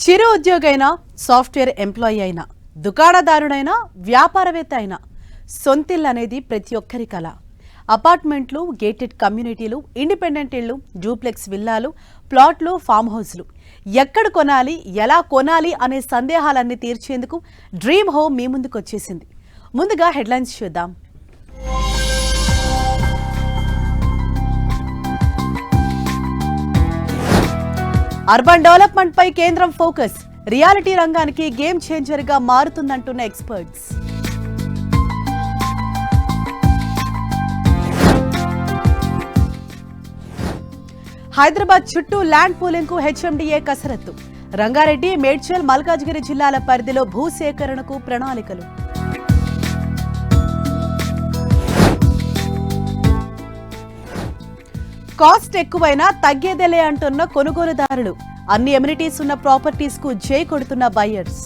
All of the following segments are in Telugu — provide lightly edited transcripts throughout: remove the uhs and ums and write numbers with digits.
చిరు ఉద్యోగైనా, సాఫ్ట్వేర్ ఎంప్లాయీ అయినా, దుకాణదారుడైనా, వ్యాపారవేత్త అయినా సొంతిల్లు అనేది ప్రతి ఒక్కరి కల. అపార్ట్మెంట్లు, గేటెడ్ కమ్యూనిటీలు, ఇండిపెండెంట్ ఇళ్లు, డూప్లెక్స్ విల్లాలు, ప్లాట్లు, ఫామ్ హౌస్లు ఎక్కడ కొనాలి, ఎలా కొనాలి అనే సందేహాలన్నీ తీర్చేందుకు డ్రీమ్ హోమ్ మీ ముందుకు వచ్చేసింది. ముందుగా హెడ్లైన్స్ చూద్దాం. అర్బన్ డెవలప్మెంట్ పై కేంద్రం ఫోకస్, రియాలిటీ రంగానికి గేమ్ చేంజర్ గా మారుతుందంటున్న ఎక్స్పర్ట్స్. హైదరాబాద్ చుట్టూ ల్యాండ్ పూలింగ్ కు హెచ్ఎండిఏ కసరత్తు, రంగారెడ్డి, మేడ్చల్, మల్కాజ్గిరి జిల్లాల పరిధిలో భూసేకరణకు ప్రణాళికలు. కాస్ట్ ఎక్కువైనా తగ్గేదేలే అంటున్న కొనుగోలుదారులు, అన్ని ఎమ్యూనిటీస్ ఉన్న ప్రాపర్టీస్ కు జై కొడుతున్న బయ్యర్స్.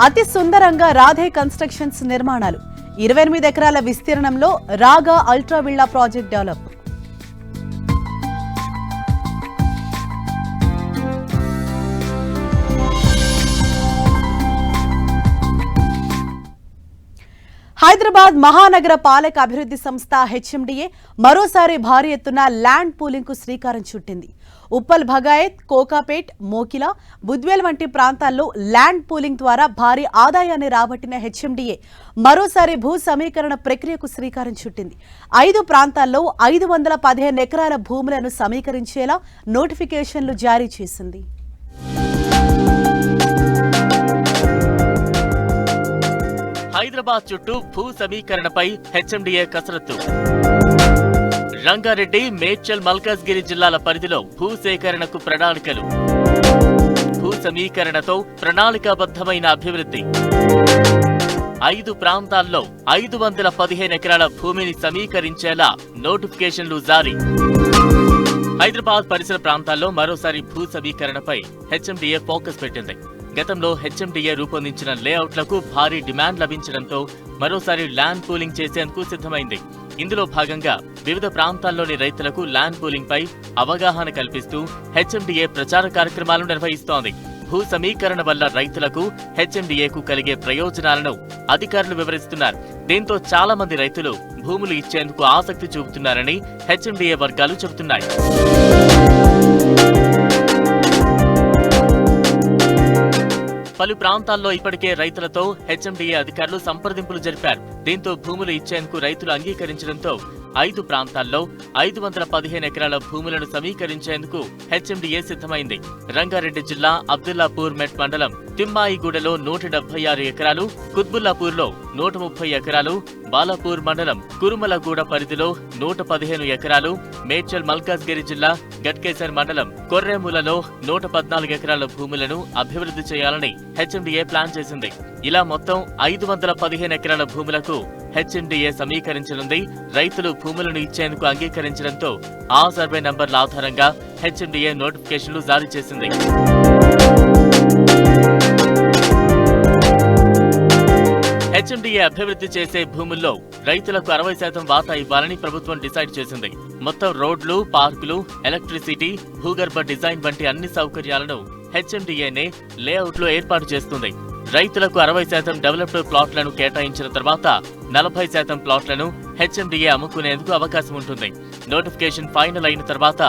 అతి సుందరంగా రాధే కన్స్ట్రక్షన్స్ నిర్మాణాలు, 28 ఎకరాల విస్తీర్ణంలో Raga ultra villa project develop. Hyderabad మహానగర పాలక అభివృద్ధి సంస్థ హెచ్ఎండిఏ మరోసారి భారీ ఎత్తున ల్యాండ్ పూలింగ్ కు శ్రీకారం చుట్టింది. ఉప్పల్, భగాయత్, కోకాపేట్, మోకిలా, బుద్వేల్ వంటి ప్రాంతాల్లో ల్యాండ్ పూలింగ్ ద్వారా భారీ ఆదాయాన్ని రాబట్టిన హెచ్ఎండిఏ మరోసారి భూ సమీకరణ ప్రక్రియకు శ్రీకారం చుట్టింది. 5 ప్రాంతాల్లో 515 ఎకరాల భూములను సమీకరించేలా నోటిఫికేషన్లు జారీ చేసింది. హైదరాబాద్ చుట్టూ భూ సమీకరణపై హెచ్ఎండిఏ కసరత్తు. రంగారెడ్డి, మేడ్చల్, మల్కాజ్గిరి జిల్లాల పరిధిలో భూ సేకరణకు ప్రణాళికలు. భూ సమీకరణతో ప్రణాళికాబద్ధమైన అభివృద్ధి. 5 ప్రాంతాల్లో 515 ఎకరాల భూమిని సమీకరించేలా నోటిఫికేషన్లు జారీ. హైదరాబాద్ పరిసర ప్రాంతాల్లో మరోసారి భూ సమీకరణపై హెచ్ఎండిఏ ఫోకస్ పెట్టింది. గతంలో హెచ్ఎండిఏ రూపొందించిన లేఅవుట్లకు భారీ డిమాండ్ లభించడంతో మరోసారి ల్యాండ్ పూలింగ్ చేసేందుకు సిద్ధమైంది. ఇందులో భాగంగా వివిధ ప్రాంతాల్లోని రైతులకు ల్యాండ్ పూలింగ్ పై అవగాహన కల్పిస్తూ హెచ్ఎండిఏ ప్రచార కార్యక్రమాలు నిర్వహిస్తోంది. భూ సమీకరణ వల్ల రైతులకు, హెచ్ఎండిఏకు కలిగే ప్రయోజనాలను అధికారులు వివరిస్తున్నారు. దీంతో చాలా మంది రైతులు భూములు ఇచ్చేందుకు ఆసక్తి చూపుతున్నారని హెచ్ఎండిఏ వర్గాలు చెబుతున్నాయి. పలు ప్రాంతాల్లో ఇప్పటికే రైతులతో హెచ్ఎండిఏ అధికారులు సంప్రదింపులు జరిపారు. దీంతో భూములు ఇచ్చేందుకు రైతులు అంగీకరించడంతో 5 ప్రాంతాల్లో 515 ఎకరాల భూములను సమీకరించేందుకు హెచ్ఎండిఏ సిద్ధమైంది. రంగారెడ్డి జిల్లా అబ్దుల్లాపూర్ మెట్ మండలం తిమ్మాయిగూడలో 176 ఎకరాలు, కుత్బుల్లాపూర్లో 130 ఎకరాలు, బాలాపూర్ మండలం కురుమలగూడ పరిధిలో 115 ఎకరాలు, మేడ్చల్, మల్కాజ్గిరి జిల్లా గట్కేసర్ మండలం కొర్రెములలో 114 ఎకరాల భూములను అభివృద్ధి చేయాలని హెచ్ఎండిఏ ప్లాన్ చేసింది. ఇలా మొత్తం 515 ఎకరాల భూములకు హెచ్ఎండిఏ సమీకరించనుంది. రైతులు భూములను ఇచ్చేందుకు అంగీకరించడంతో ఆ సర్వే నంబర్ల ఆధారంగా హెచ్ఎండిఏ నోటిఫికేషన్లు జారీ చేసింది. హెచ్ఎండిఏ అభివృద్ధి చేసే భూముల్లో రైతులకు 60% వాటా ఇవ్వాలని ప్రభుత్వం డిసైడ్ చేసింది. మొత్తం రోడ్లు, పార్కులు, ఎలక్ట్రిసిటీ, భూగర్భ డిజైన్ వంటి అన్ని సౌకర్యాలను హెచ్ఎండిఏనే లేఅవుట్లో ఏర్పాటు చేస్తుంది. రైతులకు 60% డెవలప్డ్ ప్లాట్లను కేటాయించిన తర్వాత 40% ప్లాట్లను హెచ్ఎండిఏ అమ్ముకునేందుకు అవకాశం ఉంటుంది. నోటిఫికేషన్ ఫైనల్ అయిన తర్వాత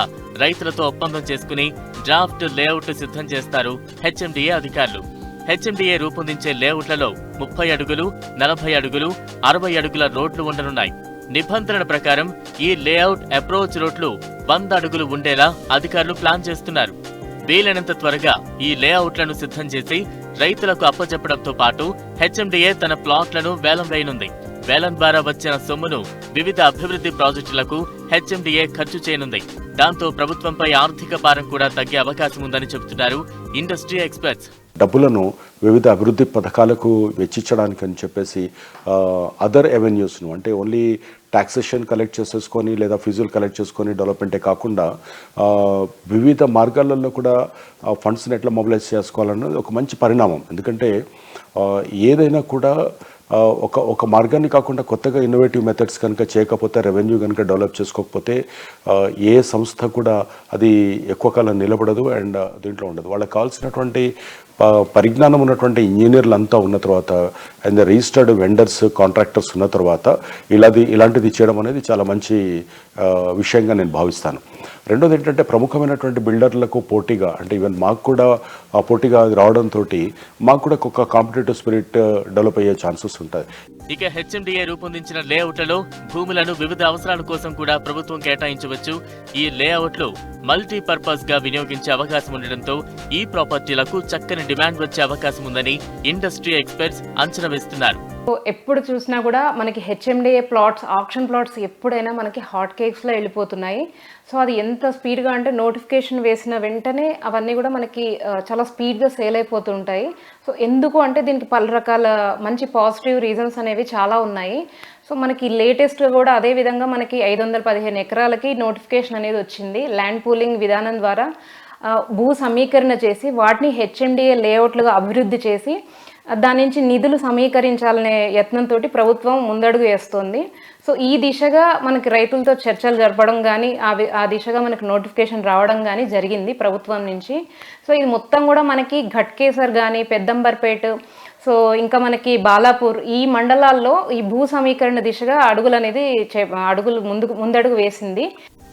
రైతులతో ఒప్పందం చేసుకుని డ్రాఫ్ట్ లేఅవుట్ సిద్ధం చేస్తారు హెచ్ఎండిఏ అధికారులు. హెచ్ఎండిఏ రూపొందించే లేఅవుట్లలో 30 అడుగులు, 40 అడుగులు, 60 అడుగుల రోడ్లు ఉండనున్నాయి. నిబంధనల ప్రకారం ఈ లేఅవుట్ అప్రోచ్ రోడ్లు 100 అడుగులు ఉండేలా అధికారులు ప్లాన్ చేస్తున్నారు. వీలైనంత త్వరగా ఈ లేఅవుట్లను సిద్ధం చేసి రైతులకు అప్పచెప్పడంతో పాటు హెచ్ఎండిఏ తన ప్లాట్లను వేలం వేయనుంది. వేలం ద్వారా వచ్చిన సొమ్మును వివిధ అభివృద్ధి ప్రాజెక్టులకు హెచ్ఎండిఏ ఖర్చు చేయనుంది. దాంతో ప్రభుత్వంపై ఆర్థిక భారం కూడా తగ్గే అవకాశం ఉందని చెబుతున్నారు ఇండస్ట్రీ ఎక్స్పర్ట్స్. డబ్బులను వివిధ అభివృద్ధి పథకాలకు వెచ్చించడానికి అని చెప్పేసి అదర్ ఎవెన్యూస్ను, అంటే ఓన్లీ టాక్సేషన్ కలెక్ట్ చేసేసుకొని లేదా ఫీజులు కలెక్ట్ చేసుకొని డెవలప్మెంటే కాకుండా వివిధ మార్గాలలో కూడా ఫండ్స్ని ఎట్లా మొబిలైజ్ చేసుకోవాలన్నది ఒక మంచి పరిణామం. ఎందుకంటే ఏదైనా కూడా ఒక మార్గాన్ని కాకుండా కొత్తగా ఇన్నోవేటివ్ మెథడ్స్ కనుక చేయకపోతే, రెవెన్యూ కనుక డెవలప్ చేసుకోకపోతే ఏ సంస్థ కూడా అది ఎక్కువ కాలం నిలబడదు అండ్ దీంట్లో ఉండదు. వాళ్ళకి కావాల్సినటువంటి పరిజ్ఞానం ఉన్నటువంటి ఇంజనీర్లు అంతా ఉన్న తర్వాత అండ్ రిజిస్టర్డ్ వెండర్స్, కాంట్రాక్టర్స్ ఉన్న తర్వాత ఇలాంటిది చేయడం అనేది చాలా మంచి విషయంగా నేను భావిస్తాను. రెండోది ఏంటంటే, ప్రముఖమైనటువంటి బిల్డర్లకు పోటీగా, అంటే ఈవెన్ మాకు కూడా పోటీగా అది రావడంతో మాకు కూడా ఒక కాంపిటేటివ్ స్పిరిట్ డెవలప్ అయ్యే ఛాన్సెస్ ఉంటాయి. ఇక హెచ్ఎండిఏ రూపొందించిన లేఅవుట్లలో భూములను వివిధ అవసరాల కోసం కూడా ప్రభుత్వం కేటాయించవచ్చు. ఈ లేఅవుట్లు మల్టీపర్పస్ గా వినియోగించే అవకాశం ఉండడంతో ఈ ప్రాపర్టీలకు చక్కని డిమాండ్ వచ్చే అవకాశం ఉందని ఇండస్ట్రీ ఎక్స్పర్ట్స్ అంచనా వేస్తున్నారు. ఎప్పుడు చూసినా కూడా మనకి హెచ్ఎండిఏ ప్లాట్స్, ఆక్షన్ ప్లాట్స్ ఎప్పుడైనా మనకి హాట్ కేక్స్లో వెళ్ళిపోతున్నాయి. సో అది ఎంత స్పీడ్గా అంటే నోటిఫికేషన్ వేసిన వెంటనే అవన్నీ కూడా మనకి చాలా స్పీడ్గా సేల్ అయిపోతుంటాయి. సో ఎందుకు అంటే దీనికి పలు రకాల మంచి పాజిటివ్ రీజన్స్ అనేవి చాలా ఉన్నాయి. సో మనకి లేటెస్ట్గా కూడా అదే విధంగా మనకి 515 ఎకరాలకి నోటిఫికేషన్ అనేది వచ్చింది. ల్యాండ్ పూలింగ్ విధానం ద్వారా భూ సమీకరణ చేసి వాటిని హెచ్ఎండిఏ లేఅవుట్లుగా అభివృద్ధి చేసి దాని నుంచి నిధులు సమీకరించాలనే యత్నంతో ప్రభుత్వం ముందడుగు వేస్తోంది. సో ఈ దిశగా మనకి రైతులతో చర్చలు జరపడం కానీ ఆ దిశగా మనకి నోటిఫికేషన్ రావడం కానీ జరిగింది ప్రభుత్వం నుంచి. సో ఇది మొత్తం కూడా మనకి ఘట్కేసర్ కానీ, పెద్దంబర్పేట్, సో ఇంకా మనకి బాలాపూర్, ఈ మండలాల్లో ఈ భూ సమీకరణ దిశగా అడుగులు ముందడుగు వేసింది.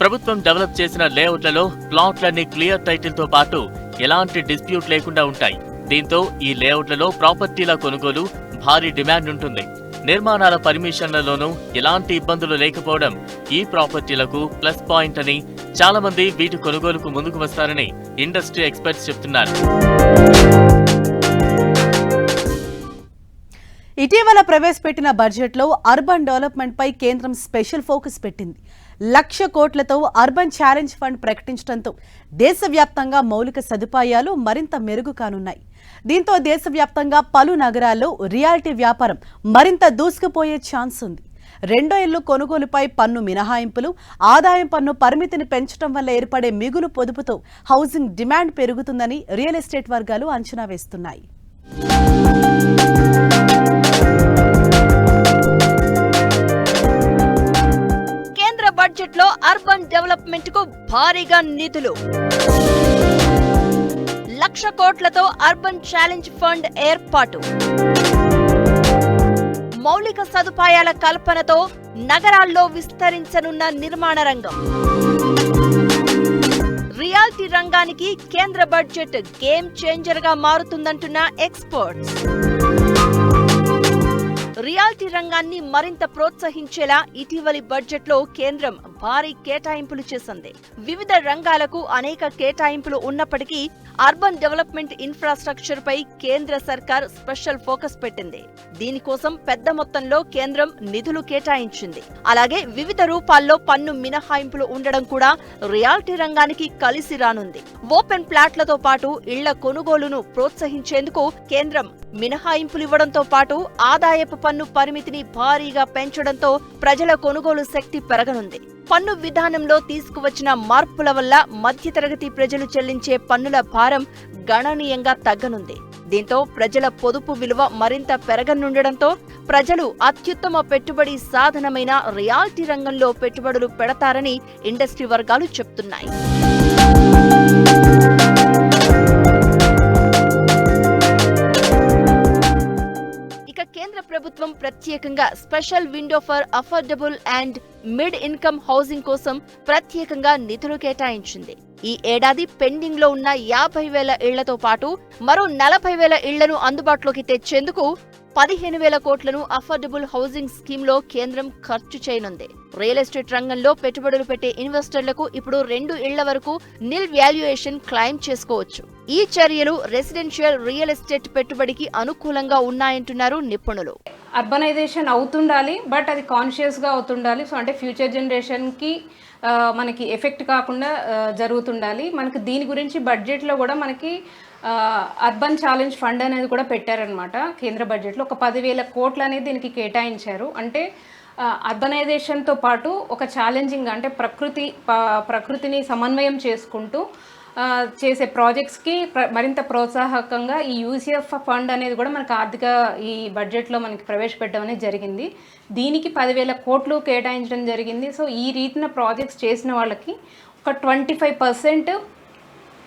ప్రభుత్వం డెవలప్ చేసిన లేఅవుట్లలో ప్లాట్లన్నీ క్లియర్ టైటిల్ తో పాటు ఎలాంటి డిస్ప్యూట్ లేకుండా ఉంటాయి. దీంతో ఈ లేఅవుట్లలో ప్రాపర్టీల కొనుగోలు భారీ డిమాండ్ ఉంటుంది. నిర్మాణాల పర్మిషన్లలోనూ ఎలాంటి ఇబ్బందులు లేకపోవడం ఈ ప్రాపర్టీలకు ప్లస్ పాయింట్ అని చాలా మంది వీటి కొనుగోలుకు ముందుకు వస్తారని ఇండస్ట్రీ ఎక్స్పర్ట్స్ చెప్తున్నారు. ఇటీవల ప్రవేశపెట్టిన బడ్జెట్లో అర్బన్ డెవలప్మెంట్ పై కేంద్రం స్పెషల్ ఫోకస్ పెట్టింది. 1,00,000 కోట్లతో అర్బన్ ఛాలెంజ్ ఫండ్ ప్రకటించడంతో దేశవ్యాప్తంగా మౌలిక సదుపాయాలు మరింత మెరుగు కానున్నాయి. దీంతో దేశవ్యాప్తంగా పలు నగరాల్లో రియాలిటీ వ్యాపారం మరింత దూసుకుపోయే ఛాన్స్ ఉంది. రెండో ఇళ్లు కొనుగోలుపై పన్ను మినహాయింపులు, ఆదాయం పన్ను పరిమితిని పెంచడం వల్ల ఏర్పడే మిగులు పొదుపుతో హౌసింగ్ డిమాండ్ పెరుగుతుందని రియల్ ఎస్టేట్ వర్గాలు అంచనా వేస్తున్నాయి. బడ్జెట్ లో అర్బన్ డెవలప్మెంట్ కు భారీగా నిధులు. 1,00,000 కోట్లతో అర్బన్ ఛాలెంజ్ ఫండ్ ఏర్పాటు. మౌలిక సదుపాయాల కల్పనతో నగరాల్లో విస్తరించనున్న నిర్మాణ రంగం. రియాలిటీ రంగానికి కేంద్ర బడ్జెట్ గేమ్ చేంజర్ గా మారుతుందంటున్న ఎక్స్పర్ట్స్. రియాలిటీ రంగాన్ని మరింత ప్రోత్సహించేలా ఇటీవలి బడ్జెట్లో కేంద్రం భారీ కేటాయింపులు చేసింది. వివిధ రంగాలకు అనేక కేటాయింపులు ఉన్నప్పటికీ అర్బన్ డెవలప్మెంట్ ఇన్ఫ్రాస్ట్రక్చర్ పై కేంద్ర సర్కార్ స్పెషల్ ఫోకస్ పెట్టింది. దీనికోసం పెద్ద మొత్తంలో కేంద్రం నిధులు కేటాయించింది. అలాగే వివిధ రూపాల్లో పన్ను మినహాయింపులు ఉండడం కూడా రియాలిటీ రంగానికి కలిసి రానుంది. ఓపెన్ ప్లాట్లతో పాటు ఇళ్ల కొనుగోలును ప్రోత్సహించేందుకు కేంద్రం మినహాయింపులు ఇవ్వడంతో పాటు ఆదాయపు పన్ను పరిమితిని భారీగా పెంచడంతో ప్రజల కొనుగోలు శక్తి పెరగనుంది. పన్ను విధానంలో తీసుకువచ్చిన మార్పుల వల్ల మధ్యతరగతి ప్రజలు చెల్లించే పన్నుల భారం గణనీయంగా తగ్గనుంది. దీంతో ప్రజల పొదుపు విలువ మరింత పెరగనుండడంతో ప్రజలు అత్యుత్తమ పెట్టుబడి సాధనమైన రియాలిటీ రంగంలో పెట్టుబడులు పెడతారని ఇండస్ట్రీ వర్గాలు చెప్తున్నాయి. కేంద్ర ప్రభుత్వం ప్రత్యేకంగా special window for affordable and mid income housing కోసం ప్రత్యేకంగా నిధులు కేటాయించింది. ఈ ఏడాది పెండింగ్ లో ఉన్న 50,000 ఇళ్లతో పాటు మరో 40,000 ఇళ్లను అందుబాటులోకి తెచ్చేందుకు 15,000 కోట్లను అఫోర్డబుల్ హౌసింగ్ స్కీమ్ లో కేంద్రం ఖర్చు చేయనుంది. రియల్ ఎస్టేట్ రంగంలో పెట్టుబడులు పెట్టే ఇన్వెస్టర్లకు ఇప్పుడు 2 ఇళ్ల వరకు నిల్ వాల్యుయేషన్ క్లెయిమ్ చేసుకోవచ్చు. ఈ చర్యలు రెసిడెన్షియల్ రియల్ ఎస్టేట్ పెట్టుబడికి అనుకూలంగా ఉన్నాయంటున్నారు నిపుణులు. అర్బనైజేషన్ అవుతుండాలి, బట్ అది కాన్షియస్గా అవుతుండాలి. సో అంటే ఫ్యూచర్ జనరేషన్కి మనకి ఎఫెక్ట్ కాకుండా జరుగుతుండాలి. మనకి దీని గురించి బడ్జెట్లో కూడా మనకి అర్బన్ ఛాలెంజ్ ఫండ్ అనేది కూడా పెట్టారనమాట. కేంద్ర బడ్జెట్లో ఒక 10,000 కోట్లు అనేది దీనికి కేటాయించారు. అంటే అర్బనైజేషన్తో పాటు ఒక ఛాలెంజింగ్ అంటే ప్రకృతిని సమన్వయం చేసుకుంటూ చేసే ప్రాజెక్ట్స్కి మరింత ప్రోత్సాహకంగా ఈ యూసీఎఫ్ ఫండ్ అనేది కూడా మనకు ఆర్థిక ఈ బడ్జెట్లో మనకి ప్రవేశపెట్టడం అనేది జరిగింది. దీనికి 10,000 కోట్లు కేటాయించడం జరిగింది. సో ఈ రీతిన ప్రాజెక్ట్స్ చేసిన వాళ్ళకి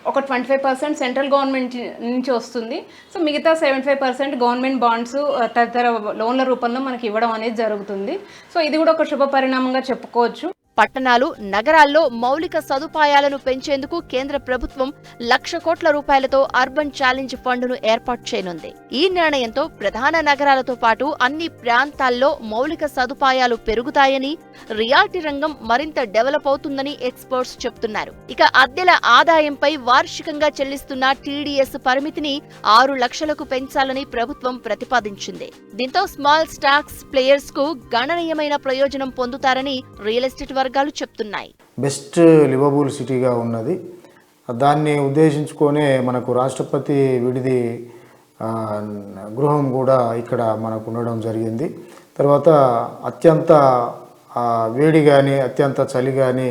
ఒక 25% సెంట్రల్ గవర్నమెంట్ నుంచి వస్తుంది. సో మిగతా 75% గవర్నమెంట్ బాండ్స్ తదితర లోన్ల రూపంలో మనకి ఇవ్వడం అనేది జరుగుతుంది. సో ఇది కూడా ఒక శుభ పరిణామంగా చెప్పుకోవచ్చు. పట్టణాలు, నగరాల్లో మౌలిక సదుపాయాలను పెంచేందుకు కేంద్ర ప్రభుత్వం 1,00,000 కోట్ల రూపాయలతో అర్బన్ ఛాలెంజ్ ఫండ్ను ఏర్పాటు చేయనుంది. ఈ నిర్ణయంతో ప్రధాన నగరాలతో పాటు అన్ని ప్రాంతాల్లో మౌలిక సదుపాయాలు పెరుగుతాయని, రియాల్టీ రంగం మరింత డెవలప్ అవుతుందని ఎక్స్పర్ట్స్ చెబుతున్నారు. ఇక అద్దెల ఆదాయంపై వార్షికంగా చెల్లిస్తున్న టీడీఎస్ పరిమితిని 6 లక్షలకు పెంచాలని ప్రభుత్వం ప్రతిపాదించింది. దీంతో స్మాల్ స్టాక్స్ ప్లేయర్స్ కు గణనీయమైన ప్రయోజనం పొందుతారని రియల్ ఎస్టేట్ వర్గాలు చెప్తున్నాయి. బెస్ట్ లివబుల్ సిటీగా ఉన్నది. దాన్ని ఉద్దేశించుకొనే మనకు రాష్ట్రపతి విడిది గృహం కూడా ఇక్కడ మనకు ఉండడం జరిగింది. తర్వాత అత్యంత వేడి కానీ అత్యంత చలి కానీ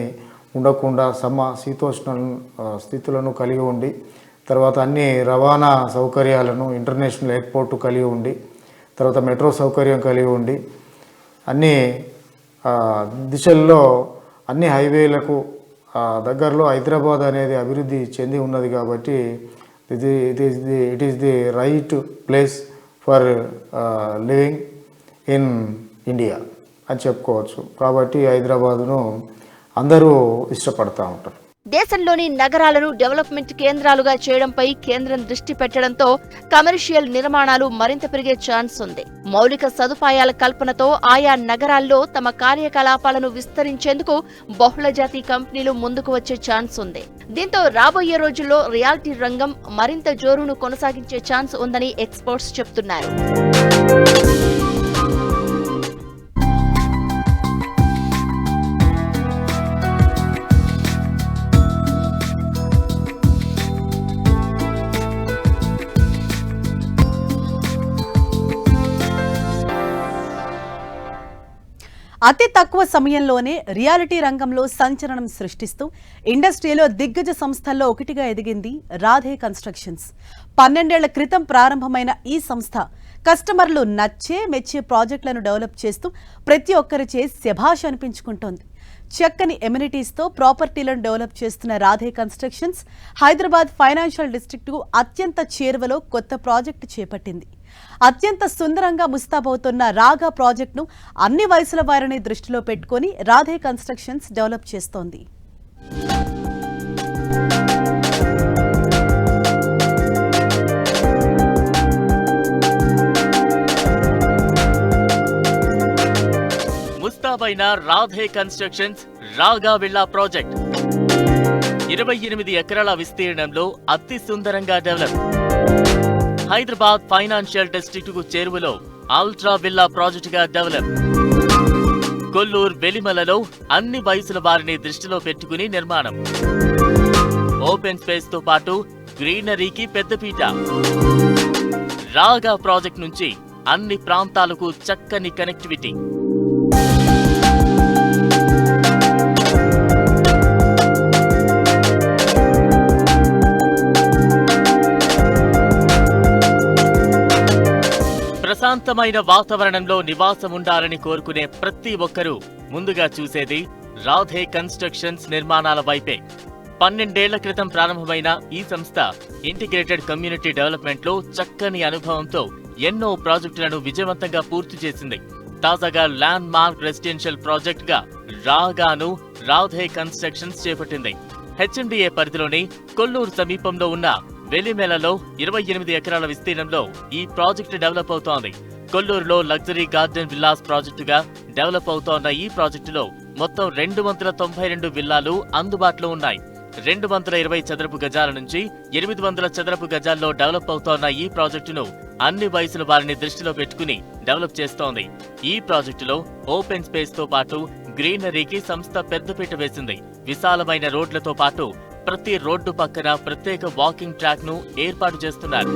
ఉండకుండా శీతోష్ణ స్థితులను కలిగి ఉండి, తర్వాత అన్ని రవాణా సౌకర్యాలను ఇంటర్నేషనల్ ఎయిర్పోర్టు కలిగి ఉండి, తర్వాత మెట్రో సౌకర్యం కలిగి ఉండి, అన్ని దిశల్లో అన్ని హైవేలకు దగ్గరలో హైదరాబాద్ అనేది అభివృద్ధి చెంది ఉన్నది. కాబట్టి it is the right place for living in India అని చెప్పుకోవచ్చు. కాబట్టి హైదరాబాదును అందరూ ఇష్టపడతా ఉంటారు. దేశంలోని నగరాలను డెవలప్మెంట్ కేంద్రాలుగా చేయడంపై కేంద్రం దృష్టి పెట్టడంతో కమర్షియల్ నిర్మాణాలు మరింత పెరిగే ఛాన్స్ ఉంది. మౌలిక సదుపాయాల కల్పనతో ఆయా నగరాల్లో తమ కార్యకలాపాలను విస్తరించేందుకు బహుళజాతి కంపెనీలు ముందుకు వచ్చే ఛాన్స్ ఉంది. దీంతో రాబోయే రోజుల్లో రియాల్టీ రంగం మరింత జోరును కొనసాగించే ఛాన్స్ ఉందని ఎక్స్పర్ట్స్ చెబుతున్నారు. అతి తక్కువ సమయంలోనే రియాలిటీ రంగంలో సంచలనం సృష్టిస్తూ ఇండస్ట్రీలో దిగ్గజ సంస్థల్లో ఒకటిగా ఎదిగింది రాధే కన్స్ట్రక్షన్స్. 12 ఏళ్ల క్రితం ప్రారంభమైన ఈ సంస్థ కస్టమర్లు నచ్చే మెచ్చే ప్రాజెక్టులను డెవలప్ చేస్తూ ప్రతి ఒక్కరిచే శభాష్ అనిపించుకుంటోంది. చక్కని ఎమ్యూనిటీస్తో ప్రాపర్టీలను డెవలప్ చేస్తున్న రాధే కన్స్ట్రక్షన్స్ హైదరాబాద్ ఫైనాన్షియల్ డిస్ట్రిక్ట్కు అత్యంత చేరువలో కొత్త ప్రాజెక్టు చేపట్టింది. అత్యంత సుందరంగా ముస్తాబవుతున్న రాగా ప్రాజెక్టును అన్ని వయసుల వారిని దృష్టిలో పెట్టుకుని రాధే కన్స్ట్రక్షన్స్ డెవలప్ చేస్తోంది. ముస్తాబైన రాధే కన్స్ట్రక్షన్స్ రాగా విల్లా ప్రాజెక్ట్ 28 ఎకరాల విస్తీర్ణంలో అతి సుందరంగా డెవలప్. హైదరాబాద్ ఫైనాన్షియల్ డిస్ట్రిక్ట్ కు చేరువలో అల్ట్రా విల్లా ప్రాజెక్టుగా డెవలప్. కొల్లూరు వెలిమలలో అన్ని వయసుల వారిని దృష్టిలో పెట్టుకుని నిర్మాణం. ఓపెన్ స్పేస్ తో పాటు గ్రీనరీకి పెద్దపీట. రాగా ప్రాజెక్ట్ నుంచి అన్ని ప్రాంతాలకు చక్కని కనెక్టివిటీ. ప్రశాంతమైన వాతావరణంలో నివాసం ఉండాలని కోరుకునే ప్రతి ఒక్కరూ ముందుగా చూసేది రాధే కన్స్ట్రక్షన్స్ నిర్మాణాల వైపే. 12 ఏళ్ల క్రితం ప్రారంభమైన ఈ సంస్థ ఇంటిగ్రేటెడ్ కమ్యూనిటీ డెవలప్మెంట్ లో చక్కని అనుభవంతో ఎన్నో ప్రాజెక్టులను విజయవంతంగా పూర్తి చేసింది. తాజాగా ల్యాండ్ మార్క్ రెసిడెన్షియల్ ప్రాజెక్ట్ గా రాగాను రాధే కన్స్ట్రక్షన్స్ చేపట్టింది. హెచ్ఎండిఏ పరిధిలోని కొల్లూరు సమీపంలో ఉన్న వెలిమెలలో 28 ఎకరాల విస్తీర్ణంలో ఈ ప్రాజెక్టు డెవలప్ అవుతోంది. కొల్లూరులో లగ్జరీ గార్డెన్ విల్లాస్ ప్రాజెక్టుగా డెవలప్ అవుతోన్న ఈ ప్రాజెక్టులో మొత్తం 292 విల్లాలు అందుబాటులో ఉన్నాయి. 220 చదరపు గజాల నుంచి 800 చదరపు గజాల్లో డెవలప్ అవుతోన్న ఈ ప్రాజెక్టును అన్ని వయసుల వారిని దృష్టిలో పెట్టుకుని డెవలప్ చేస్తోంది. ఈ ప్రాజెక్టులో ఓపెన్ స్పేస్ తో పాటు గ్రీనరీకి సంస్థ పెద్దపీట వేసింది. విశాలమైన రోడ్లతో పాటు ప్రతి రోడ్డు పక్కన ప్రత్యేక వాకింగ్ ట్రాక్ ను ఏర్పాటు చేస్తున్నారు.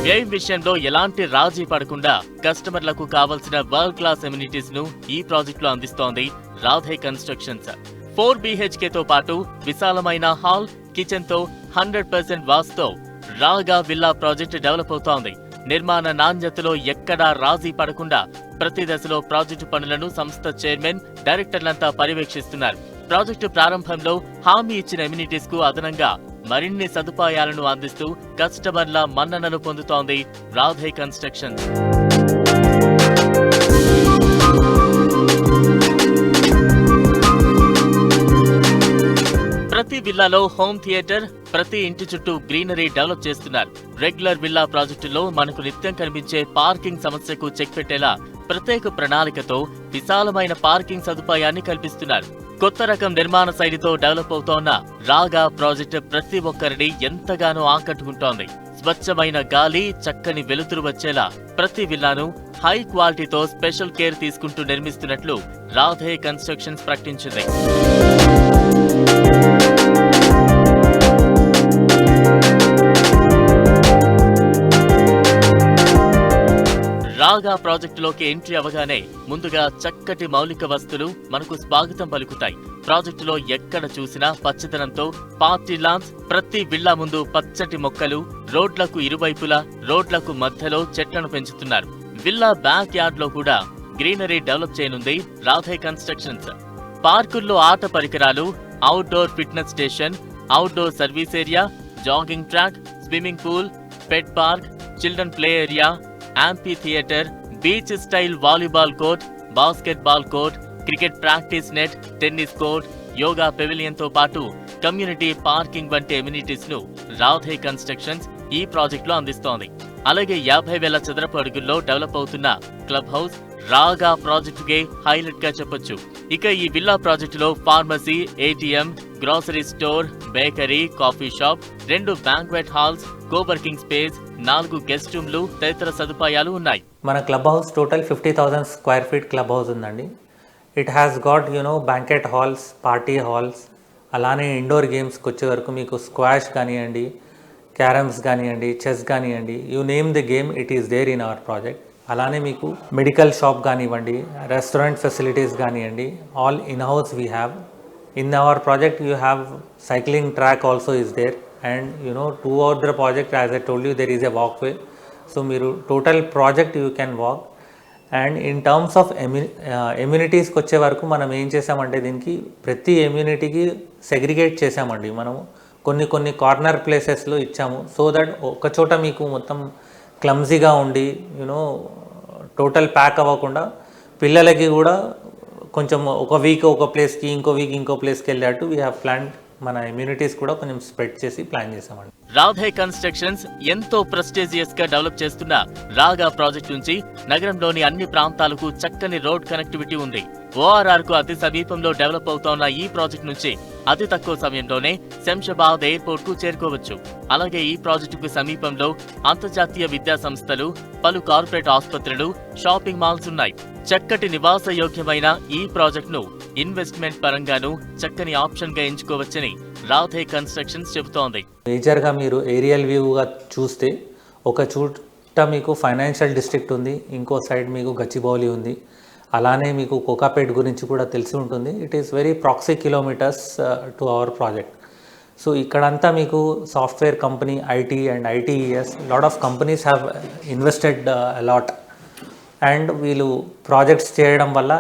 వ్యయం విషయంలో ఎలాంటి రాజీ పడకుండా కస్టమర్లకు కావలసిన వరల్డ్ క్లాస్ ఎమ్యూనిటీస్ ను ఈ ప్రాజెక్టులో అందిస్తోంది రాధే కన్స్ట్రక్షన్స్. 4 BHK తో పాటు విశాలమైన హాల్, కిచెన్ తో 100% వాస్తుతో రాగా విల్లా ప్రాజెక్టు డెవలప్ అవుతోంది. నిర్మాణ నాణ్యతలో ఎక్కడా రాజీ పడకుండా ప్రతి దశలో ప్రాజెక్టు పనులను సంస్థ చైర్మన్, డైరెక్టర్లంతా పర్యవేక్షిస్తున్నారు. ప్రాజెక్టు ప్రారంభంలో హామీ ఇచ్చిన ఎమ్యూనిటీస్ కు అదనంగా మరిన్ని సదుపాయాలను అందిస్తూ కస్టమర్ల మన్ననలు పొందుతోంది రాధే కన్స్ట్రక్షన్స్. ప్రతి విల్లాలో హోమ్ థియేటర్, ప్రతి ఇంటి చుట్టూ గ్రీనరీ డెవలప్ చేస్తున్నారు. రెగ్యులర్ విల్లా ప్రాజెక్టులో మనకు నిత్యం కనిపించే పార్కింగ్ సమస్యకు చెక్ పెట్టేలా ప్రత్యేక ప్రణాళికతో విశాలమైన పార్కింగ్ సదుపాయాన్ని కల్పిస్తున్నారు. కొత్త రకం నిర్మాణ శైలితో డెవలప్ అవుతోన్న రాగా ప్రాజెక్టు ప్రతి ఒక్కరిని ఎంతగానో ఆకట్టుకుంటోంది. స్వచ్ఛమైన గాలి, చక్కని వెలుతురు వచ్చేలా ప్రతి విల్లాను హై క్వాలిటీతో స్పెషల్ కేర్ తీసుకుంటూ నిర్మిస్తున్నట్లు రాధే కన్స్ట్రక్షన్స్ ప్రకటించింది. రాగా ప్రాజెక్టులోకి ఎంట్రీ అవగానే ముందుగా చక్కటి మౌలిక వస్తువులు మనకు స్వాగతం పలుకుతాయి. ప్రాజెక్టులో ఎక్కడ చూసినా పచ్చదనంతో పార్టీ లాన్స్, ప్రతి విల్లా ముందు పచ్చటి మొక్కలు, రోడ్లకు ఇరువైపులా, రోడ్లకు మధ్యలో చెట్లను పెంచుతున్నారు. విల్లా బ్యాక్ యార్డ్ లో కూడా గ్రీనరీ డెవలప్ చేయనుంది రాధే కన్స్ట్రక్షన్స్. పార్కుల్లో ఆట పరికరాలు, outdoor fitness station, outdoor service area, jogging track, swimming pool, pet park, children play area, amphitheatre, beach style volleyball court, basketball court, cricket practice net, tennis court, yoga pavilion తో పాటు కమ్యూనిటీ పార్కింగ్ వంటి ఎమ్యూనిటీస్ ను రాధే కన్స్ట్రక్షన్స్ ఈ ప్రాజెక్టులో అందిస్తోంది. అలాగే 50,000 చదరపు అడుగుల్లో డెవలప్ అవుతున్న క్లబ్ హౌస్ రాగా ప్రాజెక్టుకే హైలైట్ గా చెప్పొచ్చు. ఇక ఈ విల్లా ప్రాజెక్టులో pharmacy, ATM, grocery store, bakery, coffee shop, 2 banquet halls, coworking space, 4 guest రూమ్లు తదితర సదుపాయాలు ఉన్నాయి. మన club house total 50,000 square feet club house ఉందండి. It has got banquet halls, party halls, అలానే ఇండోర్ గేమ్స్కి వచ్చే వరకు మీకు స్క్వాష్ కానివ్వండి, క్యారమ్స్ కానివ్వండి, చెస్ కానివ్వండి, you name the game, it is there in our project. అలానే మీకు మెడికల్ షాప్ కానివ్వండి, రెస్టారెంట్ ఫెసిలిటీస్ కానివ్వండి, all in house we have. In our project you have cycling track also is there, and throughout the project, as I told you, there is a walkway. So మీరు total project you can walk. And in terms of ఎమ్యూనిటీస్కి వచ్చే వరకు మనం ఏం చేసామంటే దీనికి ప్రతి ఎమ్యూనిటీకి సెగ్రిగేట్ చేసామండి. మనము కొన్ని కార్నర్ ప్లేసెస్లో ఇచ్చాము, సో దట్ ఒక చోట మీకు మొత్తం క్లమ్జీగా ఉండి టోటల్ ప్యాక్ అవ్వకుండా పిల్లలకి కూడా కొంచెం ఒక వీక్ ఒక ప్లేస్కి, ఇంకో వీక్ ఇంకో ప్లేస్కి వెళ్ళేట్టు వీ హ్యావ్ ప్లాన్. మన ఇమ్యూనిటీస్ కూడా కొంచెం స్ప్రెడ్ చేసి ప్లాన్ చేసామండి. రాధే కన్స్ట్రక్షన్స్ ఎంతో ప్రెస్టీజియస్ గా డెవలప్ చేస్తున్న రాగా ప్రాజెక్ట్ నుంచి నగరంలోని అన్ని ప్రాంతాలకు చక్కని రోడ్ కనెక్టివిటీ ఉంది. ORR కు అతి సమీపంలో డెవలప్ అవుతోన్న ఈ ప్రాజెక్ట్ నుంచి అతి తక్కువ సమయంలోనే శంషాబాద్ ఎయిర్పోర్ట్ కు చేరుకోవచ్చు. అలాగే ఈ ప్రాజెక్టుకు సమీపంలో అంతర్జాతీయ విద్యా సంస్థలు, పలు కార్పొరేట్ ఆసుపత్రులు, షాపింగ్ మాల్స్ ఉన్నాయి. చక్కటి నివాస యోగ్యమైన ఈ ప్రాజెక్ట్ ను ఇన్వెస్ట్మెంట్ పరంగాను చక్కని ఆప్షన్ గా ఎంచుకోవచ్చని రాధే కన్స్ట్రక్షన్స్ చెబుతోంది. మేజర్ గా మీరు ఏరియల్ వ్యూగా చూస్తే ఒక చోట మీకు ఫైనాన్షియల్ డిస్ట్రిక్ట్ ఉంది, ఇంకో సైడ్ మీకు గచ్చిబౌలి ఉంది, అలానే మీకు కోకాపేట్ గురించి కూడా తెలిసి ఉంటుంది. It is very proxy kilometres to our project. So ఇక్కడంతా మీకు software company, IT and ITES, lot of companies have invested a lot. And వీళ్ళు ప్రాజెక్ట్స్ చేయడం వల్ల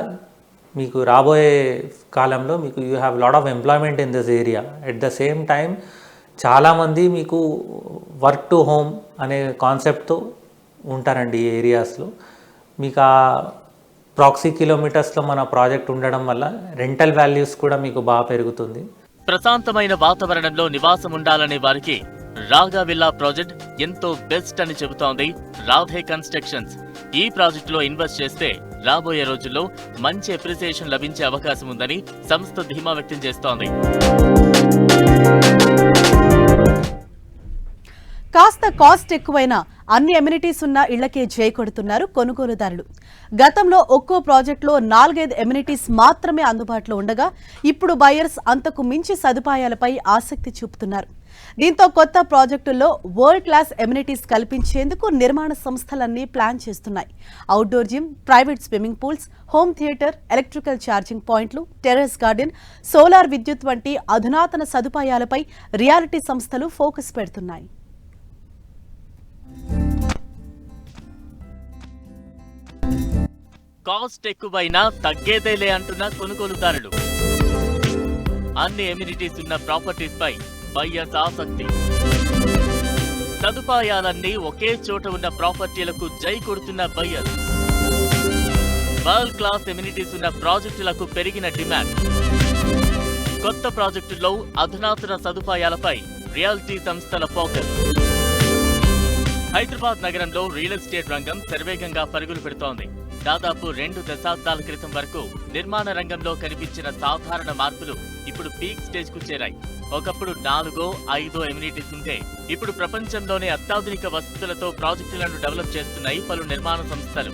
మీకు రాబోయే కాలంలో మీకు you have lot of employment in this area. At the same time చాలామంది మీకు వర్క్ టు హోమ్ అనే కాన్సెప్ట్తో ఉంటారండి ఈ ఏరియాస్లో. మీకు ఆ ప్రాక్సీ కిలోమీటర్స్లో మన ప్రాజెక్ట్ ఉండడం వల్ల రెంటల్ వాల్యూస్ కూడా మీకు బాగా పెరుగుతుంది. ప్రశాంతమైన వాతావరణంలో నివాసం ఉండాలనే వారికి రాగా విల్లా ప్రాజెక్ట్ ఎంతో బెస్ట్ అని చెబుతోంది రాధే కన్స్ట్రక్షన్స్. ఈ ప్రాజెక్టులో ఇన్వెస్ట్ చేస్తే రాబోయే రోజుల్లో మంచి అప్రిసియేషన్ లభించే అవకాశం ఉందని సంస్థ ధీమా వ్యక్తం చేస్తోంది. కాస్త కాస్ట్ ఎక్కువైన అన్ని ఎమ్యూనిటీస్ ఉన్న ఇళ్లకే జై కొడుతున్నారు కొనుగోలుదారులు. గతంలో ఒక్కో ప్రాజెక్టులో 4-5 ఎమ్యూనిటీస్ మాత్రమే అందుబాటులో ఉండగా ఇప్పుడు బయర్స్ అంతకు మించి సదుపాయాలపై ఆసక్తి చూపుతున్నారు. దీంతో కొత్త ప్రాజెక్టుల్లో వరల్డ్ క్లాస్ ఎమ్యూనిటీస్ కల్పించేందుకు నిర్మాణ సంస్థలన్నీ ప్లాన్ చేస్తున్నాయి. Outdoor gym, private swimming pools, home theatre, electrical charging పాయింట్లు, టెర్రస్ గార్డెన్, సోలార్ విద్యుత్ వంటి అధునాతన సదుపాయాలపై రియాలిటీ సంస్థలు ఫోకస్ పెడుతున్నాయి. కాస్ట్ ఎక్కువైనా తగ్గేదేలే అంటున్న కొనుగోలుదారులు. అన్ని ఎమ్యూనిటీస్ ఉన్న ప్రాపర్టీస్ పై బయ్యర్స్ ఆసక్తి. సదుపాయాలన్నీ ఒకే చోట ఉన్న ప్రాపర్టీలకు జై కొడుతున్న బయ్యర్స్. వరల్డ్ క్లాస్ ఎమ్యూనిటీస్ ఉన్న ప్రాజెక్టులకు పెరిగిన డిమాండ్. కొత్త ప్రాజెక్టుల్లో అధునాతన సదుపాయాలపై రియాలిటీ సంస్థల ఫోకస్. హైదరాబాద్ నగరంలో రియల్ ఎస్టేట్ రంగం శరవేగంగా పరుగులు పెడుతోంది. దాదాపు 2 దశాబ్దాల క్రితం వరకు నిర్మాణ రంగంలో కనిపించిన సాధారణ మార్పులు ఇప్పుడు పీక్ స్టేజ్ కు చేరాయి. ఒకప్పుడు 4-5 ఎమ్యూనిటీస్ ఉంటే ఇప్పుడు ప్రపంచంలోనే అత్యాధునిక వసతులతో ప్రాజెక్టులను డెవలప్ చేస్తున్నాయి పలు నిర్మాణ సంస్థలు.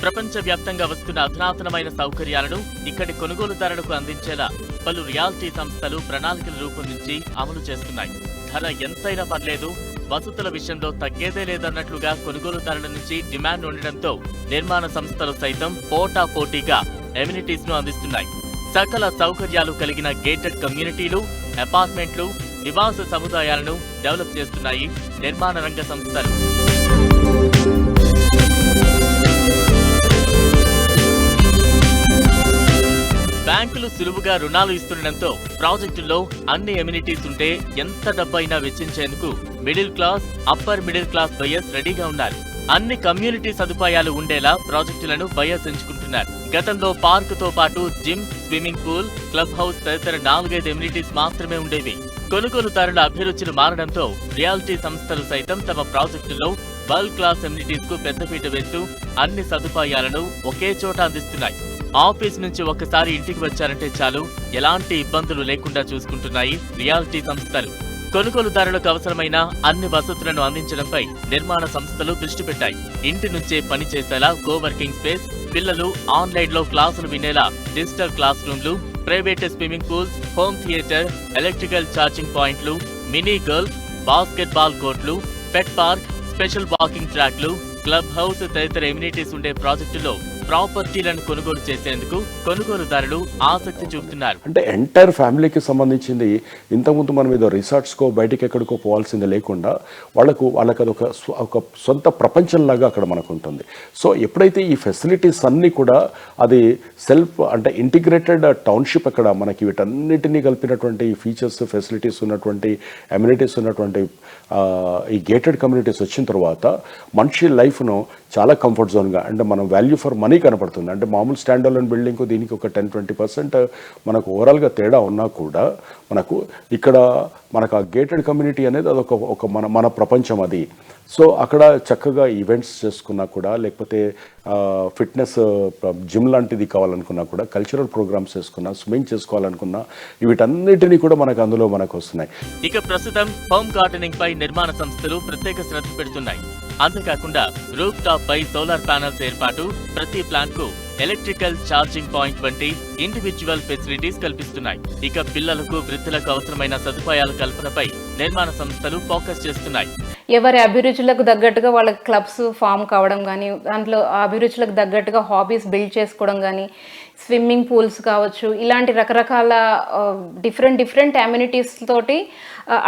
ప్రపంచ వ్యాప్తంగా వస్తున్న అధునాతనమైన సౌకర్యాలను ఇక్కడి కొనుగోలుదారులకు అందించేలా పలు రియాలిటీ సంస్థలు ప్రణాళికలు రూపొందించి అమలు చేస్తున్నాయి. ధర ఎంతైనా పర్లేదు, వసతుల విషయంలో తగ్గేదే లేదన్నట్లుగా కొనుగోలుదారుల నుంచి డిమాండ్ ఉండడంతో నిర్మాణ సంస్థలు సైతం పోటాపోటీగా ఎమ్యూనిటీస్ ను అందిస్తున్నాయి. సకల సౌకర్యాలు కలిగిన గేటెడ్ కమ్యూనిటీలు, అపార్ట్మెంట్లు, నివాస సముదాయాలను డెవలప్ చేస్తున్నాయి నిర్మాణ రంగ సంస్థలు. బ్యాంకులు సులువుగా రుణాలు ఇస్తుండటంతో ప్రాజెక్టుల్లో అన్ని ఎమ్యూనిటీస్ ఉంటే ఎంత డబ్బైనా వెచ్చించేందుకు middle class, upper middle class buyers రెడీగా ఉన్నారు. అన్ని కమ్యూనిటీ సదుపాయాలు ఉండేలా ప్రాజెక్టులను బయర్స్ ఎంచుకుంటున్నారు. గతంలో పార్కుతో పాటు gym, swimming pool, club house తదితర 4-5 ఎమ్యూనిటీస్ మాత్రమే ఉండేవి. కొనుగోలుదారుల అభిరుచులు మారడంతో రియాలిటీ సంస్థలు సైతం తమ ప్రాజెక్టుల్లో వరల్డ్ క్లాస్ ఎమ్యూనిటీస్ కు పెద్దపీట వేస్తూ అన్ని సదుపాయాలను ఒకే చోట అందిస్తున్నాయి. ఆఫీస్ నుంచి ఒక్కసారి ఇంటికి వచ్చారంటే చాలు, ఎలాంటి ఇబ్బందులు లేకుండా చూసుకుంటున్నాయి రియాలిటీ సంస్థలు. కొనుగోలుదారులకు అవసరమైన అన్ని వసతులను అందించడంపై నిర్మాణ సంస్థలు దృష్టి పెట్టాయి. ఇంటి నుంచే పని చేసేలా కోవర్కింగ్ స్పేస్, పిల్లలు ఆన్లైన్ లో క్లాసులు వినేలా డిజిటల్ క్లాస్ రూమ్లు, private swimming pools, home theatre, electrical charging పాయింట్లు, మినీ గర్ల్స్, బాస్కెట్ బాల్ కోర్టులు, పెట్ పార్క్, స్పెషల్ వాకింగ్ ట్రాక్లు, క్లబ్ హౌస్ తదితర ఎమ్యూనిటీస్ ఉండే ప్రాజెక్టులో ప్రాపర్టీలను కొనుగోలు చేసేందుకు కొనుగోలుదారులు ఆసక్తి చూపుతున్నారు. అంటే ఎంటైర్ ఫ్యామిలీకి సంబంధించింది. ఇంతకుముందు మనం ఏదో రిసార్ట్స్కో బయటికి ఎక్కడికో పోవాల్సింది లేకుండా వాళ్ళకు అది ఒక సొంత ప్రపంచంలాగా అక్కడ మనకు ఉంటుంది. సో ఎప్పుడైతే ఈ ఫెసిలిటీస్ అన్నీ కూడా అది సెల్ఫ్ అంటే ఇంటిగ్రేటెడ్ టౌన్షిప్ అక్కడ మనకి వీటన్నిటినీ కలిపినటువంటి ఫీచర్స్, ఫెసిలిటీస్ ఉన్నటువంటి అమ్యూనిటీస్ ఉన్నటువంటి ఈ గేటెడ్ కమ్యూనిటీస్ వచ్చిన తర్వాత మనిషి లైఫ్ను చాలా కంఫర్ట్ జోన్గా అంటే మనం వాల్యూ ఫర్ మనీ కనపడుతుంది. అంటే మామూలు స్టాండ్ అలోన్ బిల్డింగ్కు దీనికి ఒక 10-20% మనకు ఓవరాల్గా తేడా ఉన్నా కూడా మనకు ఇక్కడ మనకు ఆ గేటెడ్ కమ్యూనిటీ అనేది అదొక మన ప్రపంచం అది. సో అక్కడ చక్కగా ఈవెంట్స్ చేసుకున్నా కూడా, లేకపోతే ఫిట్నెస్ జిమ్ లాంటిది కావాలనుకున్నా కూడా, కల్చరల్ ప్రోగ్రామ్స్ చేసుకున్నా, స్విమ్మింగ్ చేసుకోవాలనుకున్నా, వీటన్నిటినీ కూడా మనకు వస్తున్నాయి. ఇక ప్రస్తుతం హోమ్ గార్డెనింగ్ పై నిర్మాణ సంస్థలు ప్రత్యేక శ్రద్ధ పెడుతున్నాయి. అంతేకాకుండా రూఫ్ టాప్ పై సోలార్ ప్యానెల్స్ ఏర్పాటు, ప్రతి ప్లాంట్ కు ఎలక్ట్రికల్ ఛార్జింగ్ పాయింట్ వంటి ఇండివిడ్యువల్ ఫెసిలిటీస్ కల్పిస్తున్నాయి. ఇక పిల్లలకు, వృద్ధులకు అవసరమైన సదుపాయాల కల్పనపై నిర్మాణ సంస్థలు ఫోకస్ చేస్తున్నాయి. ఎవరి అభిరుచులకు తగ్గట్టుగా వాళ్ళ క్లబ్స్ ఫామ్ కావడం కానీ, దాంట్లో అభిరుచులకు తగ్గట్టుగా హాబీస్ బిల్డ్ చేసుకోవడం కానీ, స్విమ్మింగ్ పూల్స్ కావచ్చు, ఇలాంటి రకరకాల డిఫరెంట్ అమ్యూనిటీస్ తోటి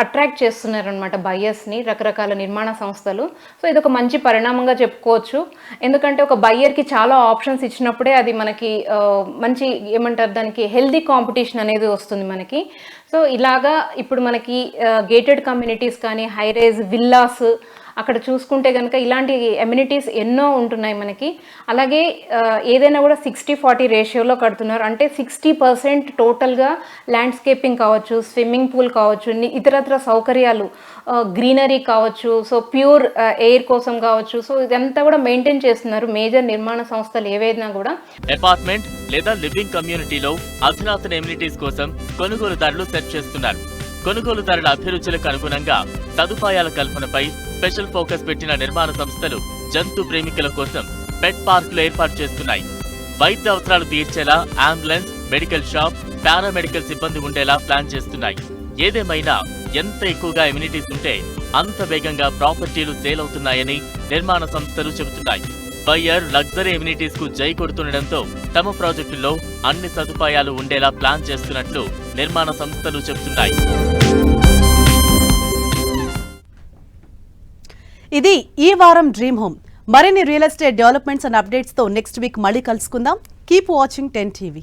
అట్రాక్ట్ చేస్తున్నారనమాట బయ్యర్స్ని రకరకాల నిర్మాణ సంస్థలు. సో ఇది ఒక మంచి పరిణామంగా చెప్పుకోవచ్చు. ఎందుకంటే ఒక బయ్యర్కి చాలా ఆప్షన్స్ ఇచ్చినప్పుడే అది మనకి మంచి ఏమంటారు దానికి హెల్దీ కాంపిటీషన్ అనేది వస్తుంది మనకి. సో ఇలాగా ఇప్పుడు మనకి గేటెడ్ కమ్యూనిటీస్ కానీ, హై రైజ్ విల్లాస్ అక్కడ చూసుకుంటే కనుక ఇలాంటి ఎమ్యూనిటీస్ ఎన్నో ఉంటున్నాయి మనకి. అలాగే ఏదైనా కూడా 60-40 రేషియోలో కడుతున్నారు. అంటే 60% టోటల్గా ల్యాండ్స్కేపింగ్ కావచ్చు, స్విమ్మింగ్ పూల్ కావచ్చు, ఇతరత్ర సౌకర్యాలు, గ్రీనరీ కావచ్చు, సో ప్యూర్ ఎయిర్ కోసం కావచ్చు. సో ఇదంతా కూడా మెయింటైన్ చేస్తున్నారు మేజర్ నిర్మాణ సంస్థలు ఏవైనా కూడా. అపార్ట్మెంట్ లేదా లివింగ్ కమ్యూనిటీలో అధునాతన ఎమ్యూనిటీస్ కోసం కొనుగోలుదారులు సెర్చ్ చేస్తున్నారు. కొనుగోలుదారుల అభిరుచులకు అనుగుణంగా సదుపాయాల కల్పనపై స్పెషల్ ఫోకస్ పెట్టిన నిర్మాణ సంస్థలు జంతు ప్రేమికుల కోసం పెట్ పార్కులు ఏర్పాటు చేస్తున్నాయి. వైద్య అవసరాలు తీర్చేలా అంబులెన్స్, మెడికల్ షాప్, పారామెడికల్ సిబ్బంది ఉండేలా ప్లాన్ చేస్తున్నాయి. ఏదేమైనా ఎంత ఎక్కువగా ఎమ్యూనిటీస్ ఉంటే అంత వేగంగా ప్రాపర్టీలు సేల్ అవుతున్నాయని నిర్మాణ సంస్థలు చెబుతున్నాయి. బయ్యర్ లగ్జరీ ఎమ్యూనిటీస్ కు జై కొడుతుండటంతో తమ ప్రాజెక్టుల్లో అన్ని సదుపాయాలు ఉండేలా ప్లాన్ చేస్తున్నట్లు నిర్మాణ సంస్థలు చెబుతున్నాయి. ఇది ఈ వారం డ్రీమ్ హోమ్. మరిన్ని real estate developments and updates తో నెక్స్ట్ వీక్ మళ్ళీ కలుసుకుందాం. Keep watching 10 TV.